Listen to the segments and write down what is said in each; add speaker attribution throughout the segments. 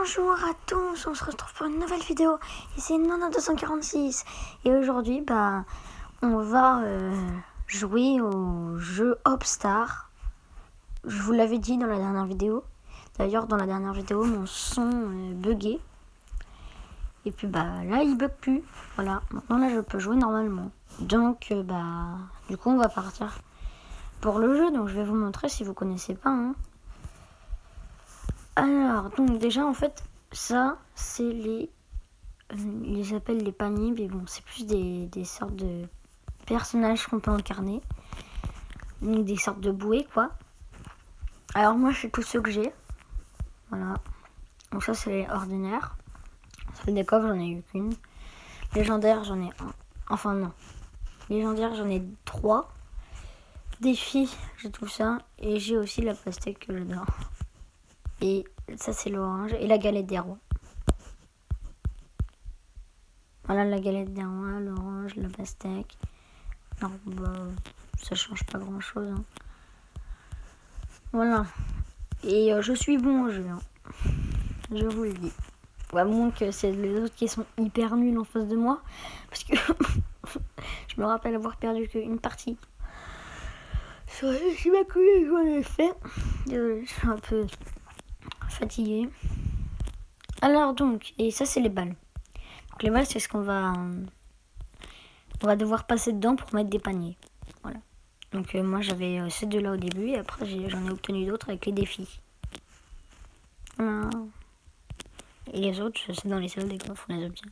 Speaker 1: Bonjour à tous, on se retrouve pour une nouvelle vidéo et c'est Nana246 et aujourd'hui on va jouer au jeu Hopstar. Je vous l'avais dit dans la dernière vidéo. D'ailleurs dans la dernière vidéo mon son buguait et puis là il bug plus. Voilà, maintenant là je peux jouer normalement. Donc du coup on va partir pour le jeu, donc je vais vous montrer si vous connaissez pas hein. Alors, donc déjà en fait, ça c'est ils les appellent les paniers, mais bon, c'est plus des sortes de personnages qu'on peut incarner, donc des sortes de bouées quoi. Alors moi je fais tous ceux que j'ai, voilà. Donc ça c'est les ordinaires, celle des coffres j'en ai eu qu'une, légendaire j'en ai un, enfin non, légendaire j'en ai 3, défi j'ai tout ça, et j'ai aussi la pastèque que j'adore. Et ça c'est l'orange et la galette des rois. Voilà la galette des rois, l'orange, la pastèque. Non, ça change pas grand chose. Hein. Voilà. Et je suis bon au jeu. Hein. Je vous le dis. À moins que c'est les autres qui sont hyper nuls en face de moi. Parce que je me rappelle avoir perdu qu'une partie. Je suis pas cool que j'en ai fait. Je suis un peu fatiguée. Alors donc, et ça c'est les balles. Donc les balles c'est ce qu'on va... On va devoir passer dedans pour mettre des paniers. Voilà. Donc moi j'avais ces deux-là au début et après j'en ai obtenu d'autres avec les défis. Voilà. Et les autres, c'est dans les salles des coffres, on les obtient.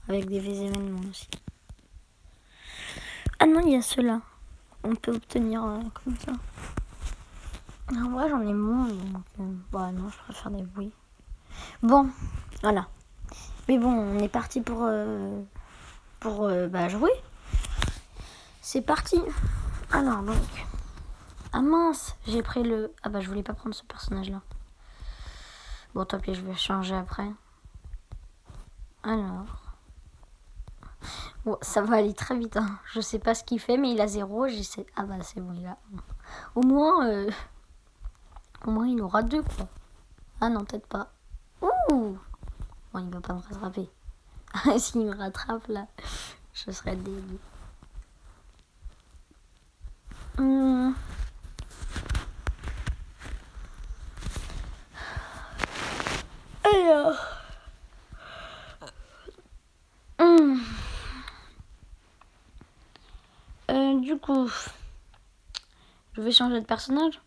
Speaker 1: Avec des événements aussi. Ah non, il y a ceux-là. On peut obtenir comme ça. En vrai, j'en ai moins. Donc, non, je préfère des bruits. Bon, voilà. Mais bon, on est parti pour jouer. C'est parti. Alors, donc. Ah mince, j'ai pris le... Ah je voulais pas prendre ce personnage-là. Bon, tant pis, je vais changer après. Alors... Bon, ça va aller très vite. Hein. Je sais pas ce qu'il fait, mais il a 0. J'essaie... Ah c'est bon, il a... Au moins, il aura 2, quoi. Ah non, peut-être pas. Ouh! Bon, il va pas me rattraper. S'il me rattrape, là, je serais dégoûté. Alors... du coup, je vais changer de personnage.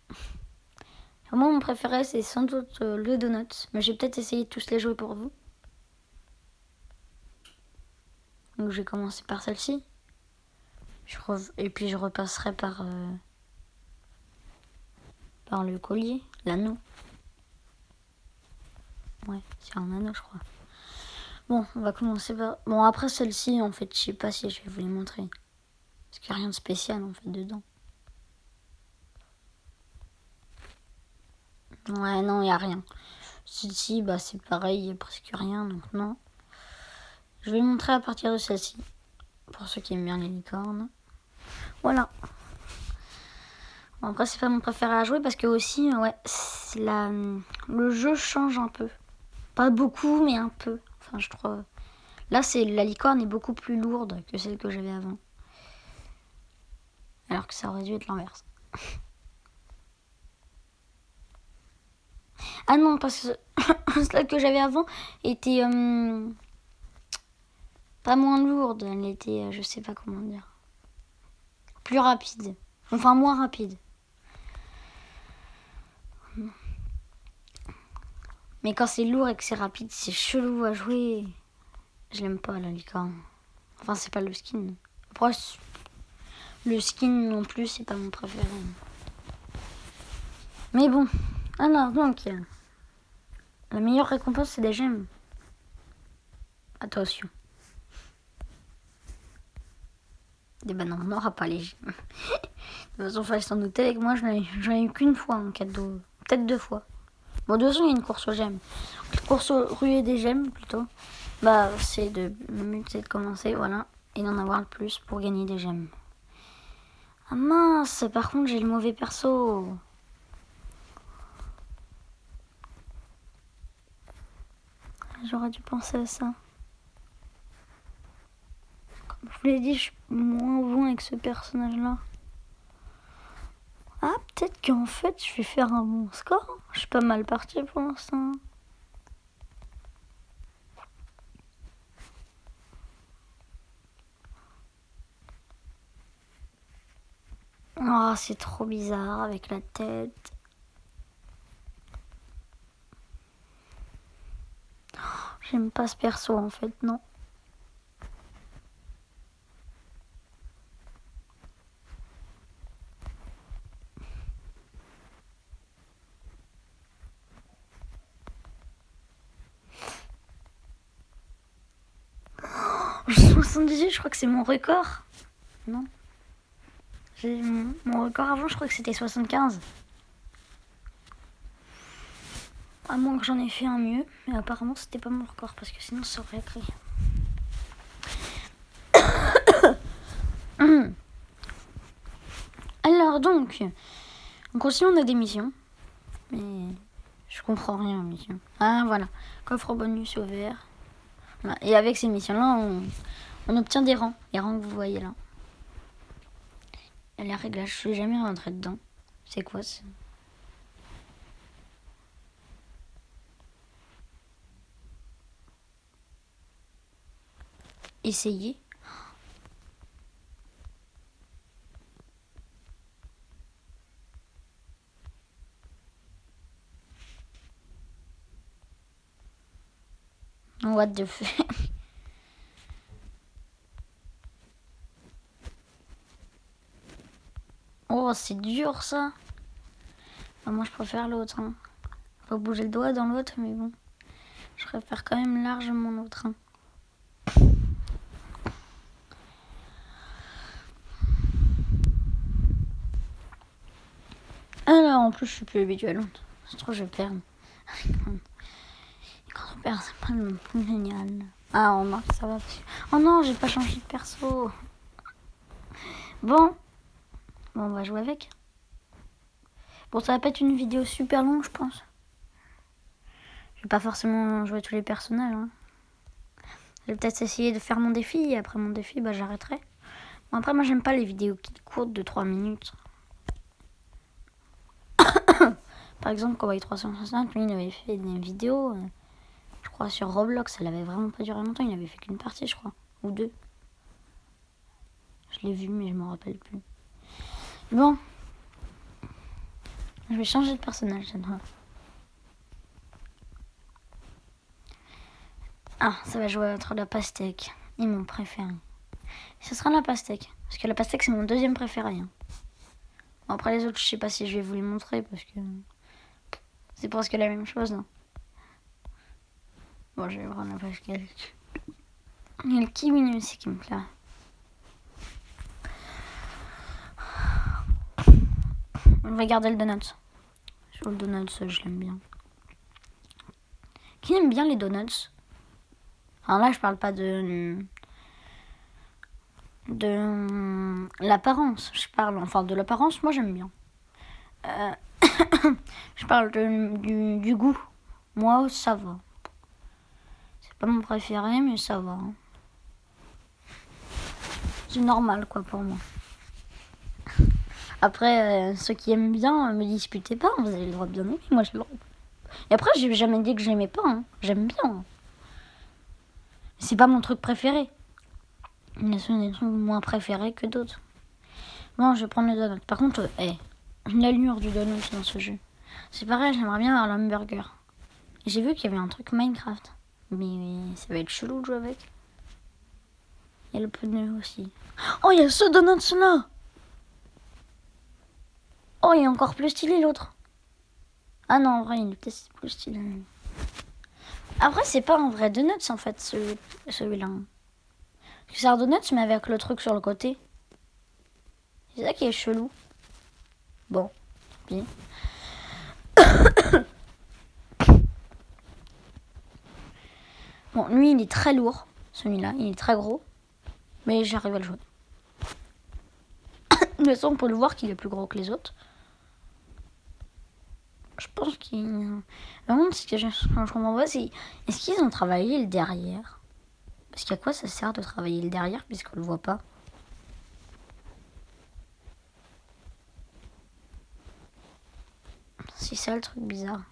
Speaker 1: Moi, mon préféré, c'est sans doute le Donut. Mais j'ai peut-être essayé de tous les jouer pour vous. Donc, je vais commencer par celle-ci. Et puis, je repasserai par le collier, l'anneau. Ouais, c'est un anneau, je crois. Bon, on va commencer par... Bon, après celle-ci, en fait, je sais pas si je vais vous les montrer. Parce qu'il n'y a rien de spécial, en fait, dedans. Ouais, non, il n'y a rien. Celle-ci, c'est pareil, il n'y a presque rien, donc non. Je vais montrer à partir de celle-ci. Pour ceux qui aiment bien les licornes. Voilà. Bon, après, c'est pas mon préféré à jouer parce que aussi, le jeu change un peu. Pas beaucoup, mais un peu. Enfin, je trouve... Là, la licorne est beaucoup plus lourde que celle que j'avais avant. Alors que ça aurait dû être l'inverse. Ah non, parce que celle que j'avais avant était pas moins lourde. Elle était, je sais pas comment dire, plus rapide. Enfin, moins rapide. Mais quand c'est lourd et que c'est rapide, c'est chelou à jouer. Je l'aime pas, la licorne. Enfin, c'est pas le skin. Après, le skin non plus, c'est pas mon préféré. Mais bon. Alors, donc, la meilleure récompense, c'est des gemmes. Attention. On n'aura pas les gemmes. De toute façon, il fallait s'en douter avec moi, j'en ai eu qu'une fois en cadeau. Peut-être 2 fois. Bon, de toute façon, il y a une course aux gemmes. Une course aux ruées des gemmes, plutôt. C'est le but, c'est de commencer, voilà. Et d'en avoir le plus pour gagner des gemmes. Ah mince, par contre, j'ai le mauvais perso. J'aurais dû penser à ça. Comme je vous l'ai dit, je suis moins bon avec ce personnage-là. Ah, peut-être qu'en fait, je vais faire un bon score. Je suis pas mal partie pour l'instant. Oh, c'est trop bizarre avec la tête. J'aime pas ce perso en fait, non. Oh, 78, je crois que c'est mon record. Non. Mon record avant, je crois que c'était 75. À moins que j'en ai fait un mieux, mais apparemment c'était pas mon record parce que sinon ça aurait pris. Alors donc, on continue, on a des missions. Mais je comprends rien aux missions. Ah voilà, coffre bonus au vert. Voilà. Et avec ces missions-là, on obtient des rangs. Les rangs que vous voyez là. Et les réglages, je suis jamais rentré dedans. C'est quoi ça? Essayer. What the fuck? Oh, c'est dur ça. Enfin, moi, je préfère l'autre. Hein. Faut bouger le doigt dans l'autre, mais bon. Je préfère quand même largement l'autre. Hein. Alors, en plus, je suis plus habituée à l'autre. Je trouve que je perds. Quand on perd, c'est pas le plus génial. Ah, on marque, ça va. Oh non, j'ai pas changé de perso. Bon, on va jouer avec. Bon, ça va pas être une vidéo super longue, je pense. Je vais pas forcément jouer tous les personnages. Hein. Je vais peut-être essayer de faire mon défi. Et après mon défi, bah, j'arrêterai. Bon, après, moi, j'aime pas les vidéos qui courtent de 3 minutes. Par exemple, Kawaii 360, lui, il avait fait des vidéos, je crois, sur Roblox. Elle avait vraiment pas duré longtemps. Il avait fait qu'une partie, je crois. Ou 2. Je l'ai vu, mais je m'en rappelle plus. Bon. Je vais changer de personnage cette fois. Ah, ça va jouer entre la pastèque et mon préféré. Ce sera la pastèque. Parce que la pastèque, c'est mon deuxième préféré. Hein. Bon, après les autres, je sais pas si je vais vous les montrer parce que c'est presque la même chose. Hein. Bon, je vais prendre la pastèque. Il y a le kiwi aussi qui me plaît. On va garder le donut. Sur le donut, je l'aime bien. Qui aime bien les donuts? Alors là, je parle pas de l'apparence. Je parle enfin de l'apparence, moi j'aime bien. Je parle du goût. Moi, ça va. C'est pas mon préféré, mais ça va. C'est normal, quoi, pour moi. Après, ceux qui aiment bien, me disputez pas. Vous avez le droit de bien aimer. Moi, j'ai le droit. Et après, j'ai jamais dit que j'aimais pas. Hein. J'aime bien. C'est pas mon truc préféré. Il y a des trucs moins préférés que d'autres. Bon, je vais prendre le donut. Par contre, l'allure du donut dans ce jeu. C'est pareil, j'aimerais bien avoir l'hamburger. J'ai vu qu'il y avait un truc Minecraft. Mais ça va être chelou de jouer avec. Il y a le pneu aussi. Oh, il y a ce donut là. Oh, il est encore plus stylé l'autre. Ah non, en vrai, il est peut-être plus stylé. Après, c'est pas un vrai donut en fait, celui-là. Parce que c'est un donut, mais avec le truc sur le côté. C'est ça qui est chelou. Bon, bien. Bon, lui, il est très lourd. Celui-là, il est très gros. Mais j'arrive à le jouer. De toute façon, on peut le voir qu'il est plus gros que les autres. Je pense pense qu'ils... Par contre, ce que je comprends pas, c'est... Est-ce qu'ils ont travaillé le derrière? Parce qu'à quoi ça sert de travailler le derrière puisqu'on le voit pas? C'est ça le truc bizarre.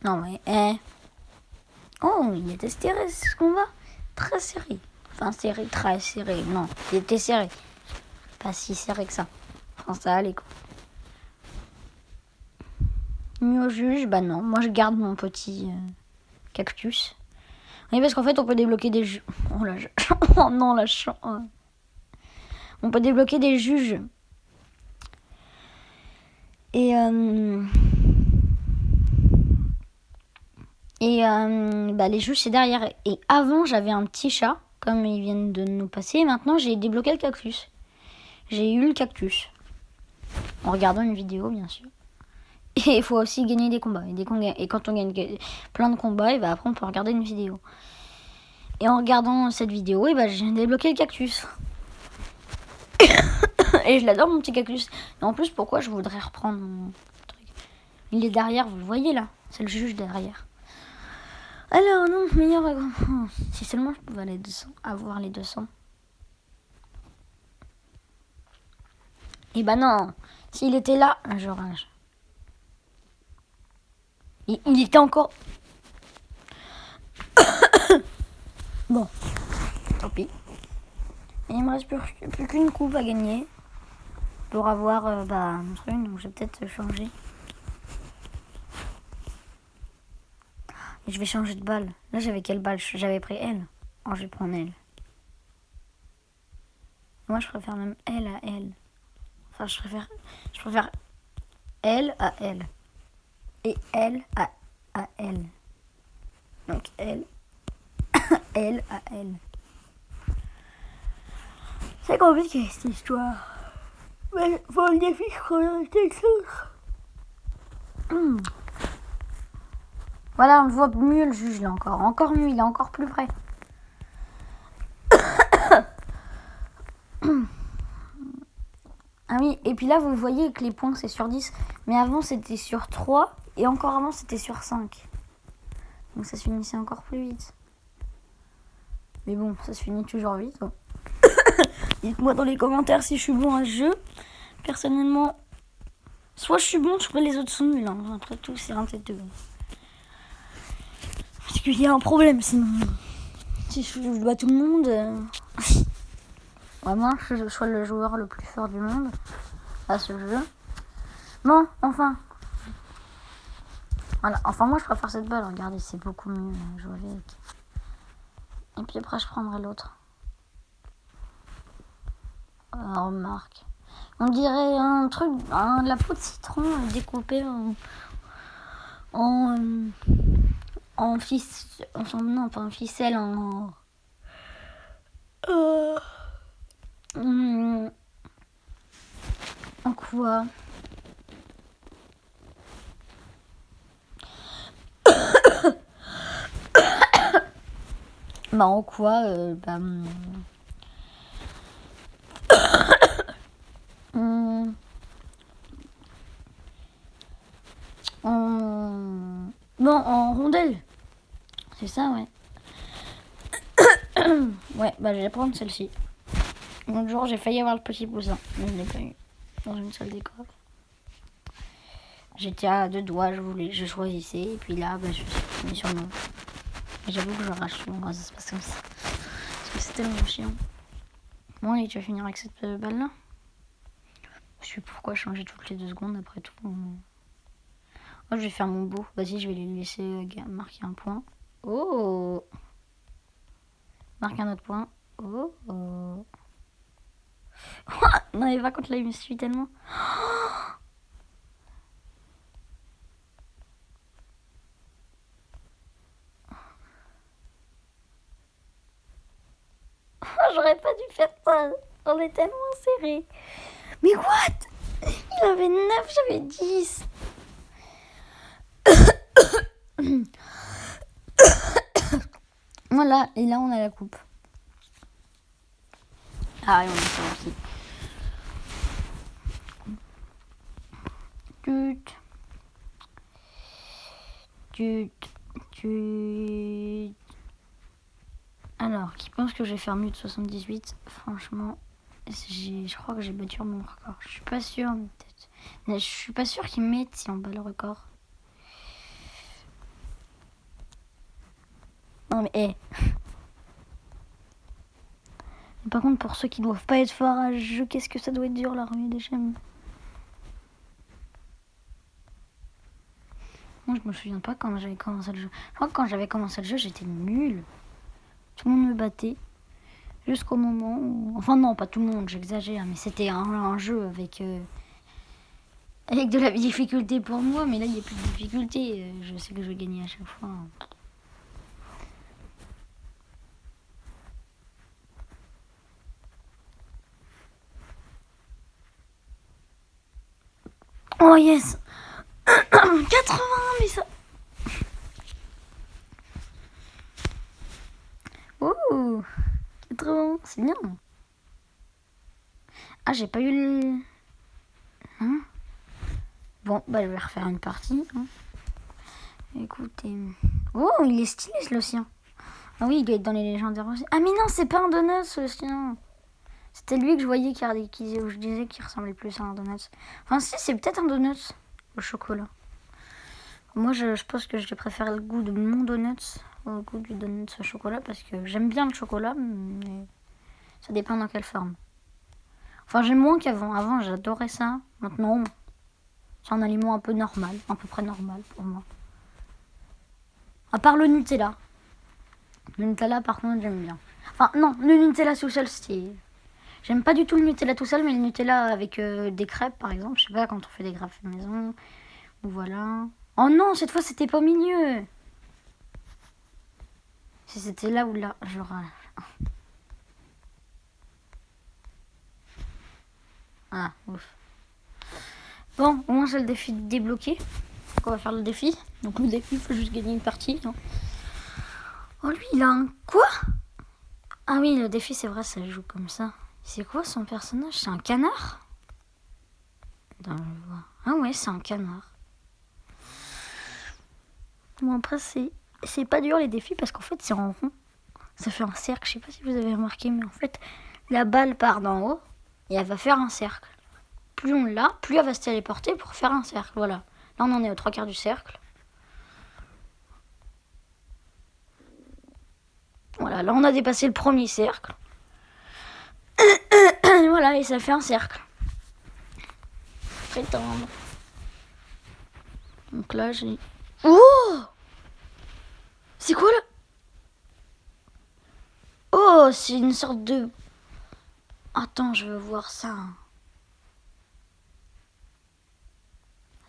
Speaker 1: Non mais... Oh, il était serré ce combat. Très serré. Enfin, serré, très serré. Non, il était serré. Pas si serré que ça. Enfin, ça allait quoi. Mieux au juge, bah non. Moi, je garde mon petit cactus. Oui, parce qu'en fait, on peut débloquer des juges. Oh là, oh non, la chance. On peut débloquer des juges. Et bah, les juges, c'est derrière. Et avant, j'avais un petit chat, comme ils viennent de nous passer. Et maintenant, j'ai débloqué le cactus. J'ai eu le cactus. En regardant une vidéo, bien sûr. Et il faut aussi gagner des combats. Et quand on gagne plein de combats, et bah, après, on peut regarder une vidéo. Et en regardant cette vidéo, et bah, j'ai débloqué le cactus. Et je l'adore, mon petit cactus. Et en plus, pourquoi je voudrais reprendre mon truc? Il est derrière, vous le voyez là. C'est le juge derrière. Alors, non, meilleur... Si seulement je pouvais avoir les 200. Et bah non. S'il était là, je rage. Il était encore... Bon. Tant pis. Et il me reste plus qu'une coupe à gagner. Pour avoir un truc, donc je vais peut-être changer. Et je vais changer de balle. Là, j'avais quelle balle? J'avais pris L. Oh, je vais prendre L. Moi, je préfère même L à L. Enfin, je préfère L à L. Et L à L. Donc L. L à L. C'est compliqué cette histoire. Mais faut le défi sur quelque chose. Voilà, on voit mieux le juge là encore. Encore mieux, il est encore plus près. Ah oui, et puis là vous voyez que les points c'est sur 10. Mais avant c'était sur 3. Et encore avant c'était sur 5. Donc ça se finissait encore plus vite. Mais bon, ça se finit toujours vite. Hein. Dites-moi dans les commentaires si je suis bon à ce jeu. Personnellement, soit je suis bon, soit les autres sont nuls. Hein. Après tout, c'est un tête de... Parce qu'il y a un problème sinon. Si je bats tout le monde... Vraiment, je sois le joueur le plus fort du monde à ce jeu. Bon, enfin. Voilà, enfin moi je préfère cette balle. Regardez, c'est beaucoup mieux à jouer avec. Et puis après je prendrai l'autre. Remarque. On dirait un truc, de la peau de citron découpée en ficelle, non pas en ficelle, en quoi? Bah en quoi bon, en rondelle. C'est ça, ouais. Ouais, bah je vais prendre celle-ci. L'autre jour, j'ai failli avoir le petit poussin, mais je l'ai pas eu. Dans une salle d'école. J'étais à 2 doigts, je choisissais, et puis là, bah, je suis mis sur non. Et j'avoue que je rage souvent quand ça se passe comme ça. Parce que c'est tellement chiant. Bon, allez, tu vas finir avec cette balle-là. Je sais pourquoi changer toutes les 2 secondes après tout. Oh, je vais faire mon beau. Vas-y, je vais lui laisser marquer un point. Oh! Marque un autre point. Oh! Non, mais par contre, là, il me suit tellement. J'aurais pas dû faire ça. On est tellement serré. Mais what? Il avait 9, j'avais 10. Voilà, et là on a la coupe. Ah, et on a ça aussi. Tut. Tut. Tut. Alors, qui pense que je vais faire mieux de 78? Franchement, je crois que j'ai battu mon record. Je suis pas sûre, mais peut-être. Mais je suis pas sûre qu'ils mettent si on bat le record. Non mais Mais par contre, pour ceux qui doivent pas être forts à jeu, qu'est-ce que ça doit être dur la remise des gemmes. Moi, je me souviens pas quand j'avais commencé le jeu. Je crois que quand j'avais commencé le jeu, j'étais nulle. Tout le monde me battait. Jusqu'au moment où... Enfin non, pas tout le monde, j'exagère. Mais c'était un jeu avec de la difficulté pour moi. Mais là, il n'y a plus de difficulté. Je sais que je vais gagner à chaque fois. Oh yes. 80, mais ça... Oh, 80, c'est bien. Ah, j'ai pas eu le... Hein? Bon, bah je vais refaire une partie. Hein. Écoutez... Oh, il est stylé le sien. Ah oui, il doit être dans les légendaires aussi. Ah mais non, c'est pas un donut ce sien. C'était lui que je voyais où je disais qu'il ressemblait plus à un donut. Enfin si, c'est peut-être un donut au chocolat. Moi, je pense que je préfère le goût de mon donut au goût du donut au chocolat parce que j'aime bien le chocolat, mais ça dépend dans quelle forme. Enfin, j'aime moins qu'avant. Avant, j'adorais ça. Maintenant, c'est un aliment un peu normal, à peu près normal pour moi. À part le Nutella. Le Nutella, par contre, j'aime bien. Enfin, non, le Nutella tout seul, c'est... J'aime pas du tout le Nutella tout seul, mais le Nutella avec des crêpes, par exemple. Je sais pas, quand on fait des crêpes fait maison. Ou voilà. Oh non, cette fois, c'était pas au milieu. Si c'était là ou là, genre... Ah, ouf. Bon, au moins, j'ai le défi débloqué. On va faire le défi. Donc, le défi, il faut juste gagner une partie. Hein. Oh, lui, il a un... Quoi? Ah oui, le défi, c'est vrai, ça joue comme ça. C'est quoi son personnage? C'est un canard? Attends, je vois. Ah ouais, c'est un canard. Bon, après, c'est pas dur les défis parce qu'en fait, c'est en rond. Ça fait un cercle. Je sais pas si vous avez remarqué, mais en fait, la balle part d'en haut et elle va faire un cercle. Plus on l'a, plus elle va se téléporter pour faire un cercle. Voilà. Là, on en est aux 3/4 du cercle. Voilà, là, on a dépassé le premier cercle. Voilà, et ça fait un cercle. Très tendre. Donc là, j'ai... Oh! C'est quoi là? Oh, c'est une sorte de... Attends, je veux voir ça.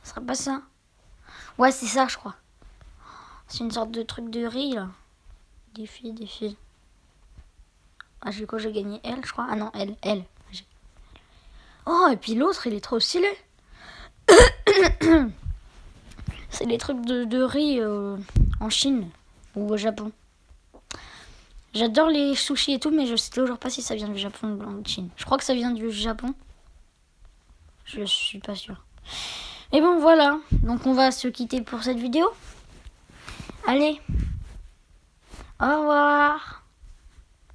Speaker 1: Ce serait pas ça? Ouais, c'est ça, je crois. C'est une sorte de truc de riz, là. Défi. Ah, du coup, j'ai gagné elle, je crois. Ah non, elle. Oh, et puis l'autre, il est trop stylé. C'est les trucs de riz en Chine ou au Japon. J'adore les sushis et tout, mais je sais toujours pas si ça vient du Japon ou de Chine. Je crois que ça vient du Japon. Je suis pas sûre. Et bon, voilà. Donc, on va se quitter pour cette vidéo. Allez. Au revoir.